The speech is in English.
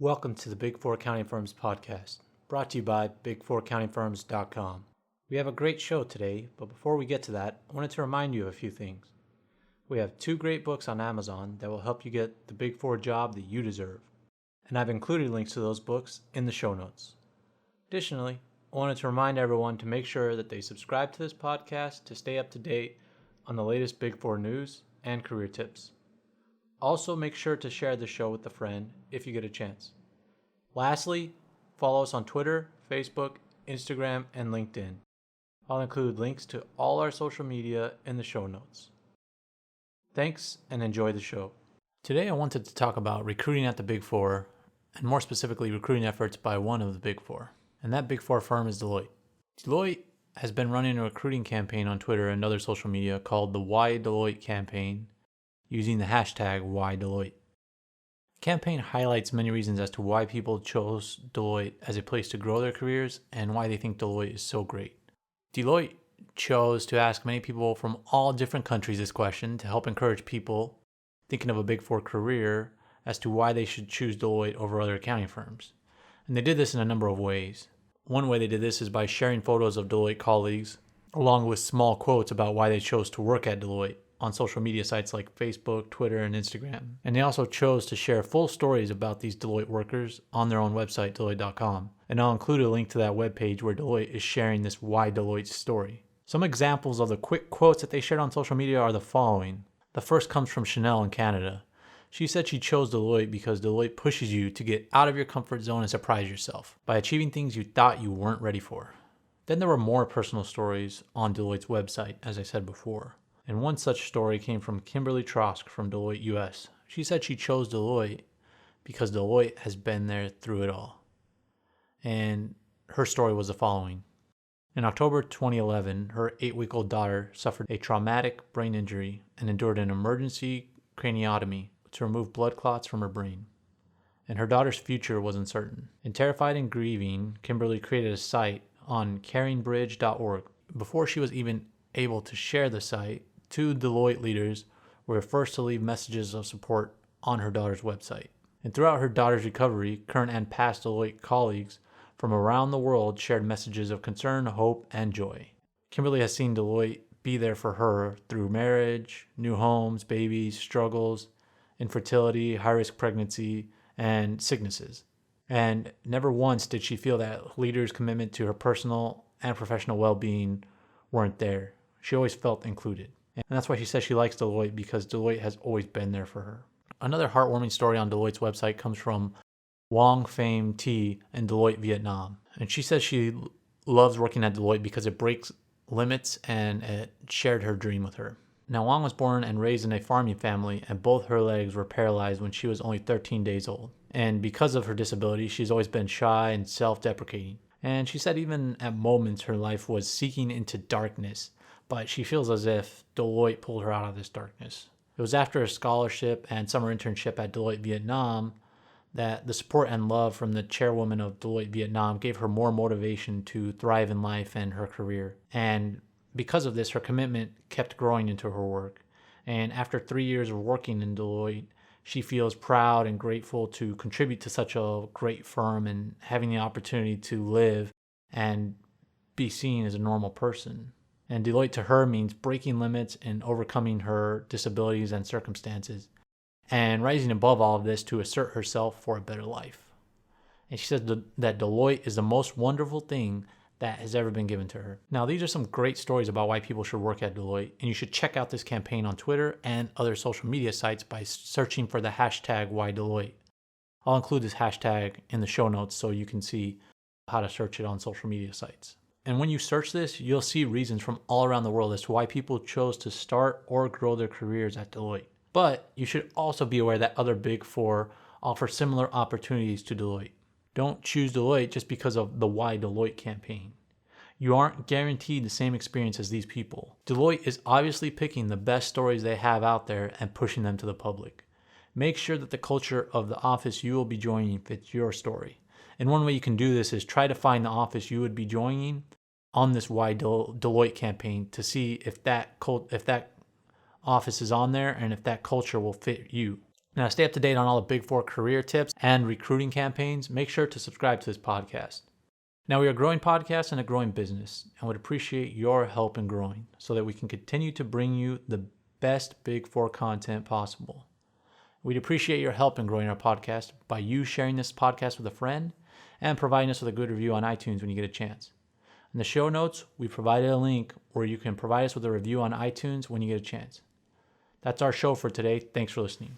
Welcome to the Big Four Accounting Firms podcast, brought to you by big4accountingfirms.com. We have a great show today, but before we get to that, I wanted to remind you of a few things. We have 2 great books on Amazon that will help you get the Big Four job that you deserve, and I've included links to those books in the show notes. Additionally, I wanted to remind everyone to make sure that they subscribe to this podcast to stay up to date on the latest Big Four news and career tips. Also, make sure to share the show with a friend if you get a chance. Lastly, follow us on Twitter, Facebook, Instagram, and LinkedIn. I'll include links to all our social media in the show notes. Thanks and enjoy the show. Today I wanted to talk about recruiting at the Big Four, and more specifically recruiting efforts by one of the Big Four. And that Big Four firm is Deloitte. Deloitte has been running a recruiting campaign on Twitter and other social media called the whydeloitte campaign, using the hashtag whydeloitte. The campaign highlights many reasons as to why people chose Deloitte as a place to grow their careers and why they think Deloitte is so great. Deloitte chose to ask many people from all different countries this question to help encourage people thinking of a Big Four career as to why they should choose Deloitte over other accounting firms. And they did this in a number of ways. One way they did this is by sharing photos of Deloitte colleagues, along with small quotes about why they chose to work at Deloitte on social media sites like Facebook, Twitter, and Instagram. And they also chose to share full stories about these Deloitte workers on their own website, Deloitte.com. And I'll include a link to that webpage where Deloitte is sharing this Why Deloitte story. Some examples of the quick quotes that they shared on social media are the following. The first comes from Chanel in Canada. She said she chose Deloitte because Deloitte pushes you to get out of your comfort zone and surprise yourself by achieving things you thought you weren't ready for. Then there were more personal stories on Deloitte's website, as I said before. And one such story came from Kimberly Trosk from Deloitte US. She said she chose Deloitte because Deloitte has been there through it all. And her story was the following. In October 2011, her 8-week-old daughter suffered a traumatic brain injury and endured an emergency craniotomy to remove blood clots from her brain. And her daughter's future was uncertain. And terrified and grieving, Kimberly created a site on caringbridge.org. Before she was even able to share the site, 2 Deloitte leaders were the first to leave messages of support on her daughter's website. And throughout her daughter's recovery, current and past Deloitte colleagues from around the world shared messages of concern, hope, and joy. Kimberly has seen Deloitte be there for her through marriage, new homes, babies, struggles, infertility, high-risk pregnancy, and sicknesses. And never once did she feel that leaders' commitment to her personal and professional well-being weren't there. She always felt included. And that's why she says she likes Deloitte, because Deloitte has always been there for her. Another heartwarming story on Deloitte's website comes from Wong Pham T in Deloitte, Vietnam. And she says she loves working at Deloitte because it breaks limits and it shared her dream with her. Now, Wong was born and raised in a farming family, and both her legs were paralyzed when she was only 13 days old. And because of her disability, she's always been shy and self-deprecating. And she said even at moments her life was sinking into darkness, but she feels as if Deloitte pulled her out of this darkness. It was after a scholarship and summer internship at Deloitte, Vietnam, that the support and love from the chairwoman of Deloitte, Vietnam gave her more motivation to thrive in life and her career. And because of this, her commitment kept growing into her work. And after 3 years of working in Deloitte, she feels proud and grateful to contribute to such a great firm and having the opportunity to live and be seen as a normal person. And Deloitte to her means breaking limits and overcoming her disabilities and circumstances, and rising above all of this to assert herself for a better life. And she says that Deloitte is the most wonderful thing that has ever been given to her. Now, these are some great stories about why people should work at Deloitte, and you should check out this campaign on Twitter and other social media sites by searching for the hashtag whydeloitte. I'll include this hashtag in the show notes so you can see how to search it on social media sites. And when you search this, you'll see reasons from all around the world as to why people chose to start or grow their careers at Deloitte. But you should also be aware that other Big Four offer similar opportunities to Deloitte. Don't choose Deloitte just because of the Why Deloitte campaign. You aren't guaranteed the same experience as these people. Deloitte is obviously picking the best stories they have out there and pushing them to the public. Make sure that the culture of the office you will be joining fits your story. And one way you can do this is try to find the office you would be joining on this Why Deloitte campaign to see if that office is on there and if that culture will fit you. Now, to stay up to date on all the Big Four career tips and recruiting campaigns, make sure to subscribe to this podcast. Now, we are a growing podcast and a growing business, and would appreciate your help in growing so that we can continue to bring you the best Big Four content possible. We'd appreciate your help in growing our podcast by you sharing this podcast with a friend and providing us with a good review on iTunes when you get a chance. In the show notes, we provided a link where you can provide us with a review on iTunes when you get a chance. That's our show for today. Thanks for listening.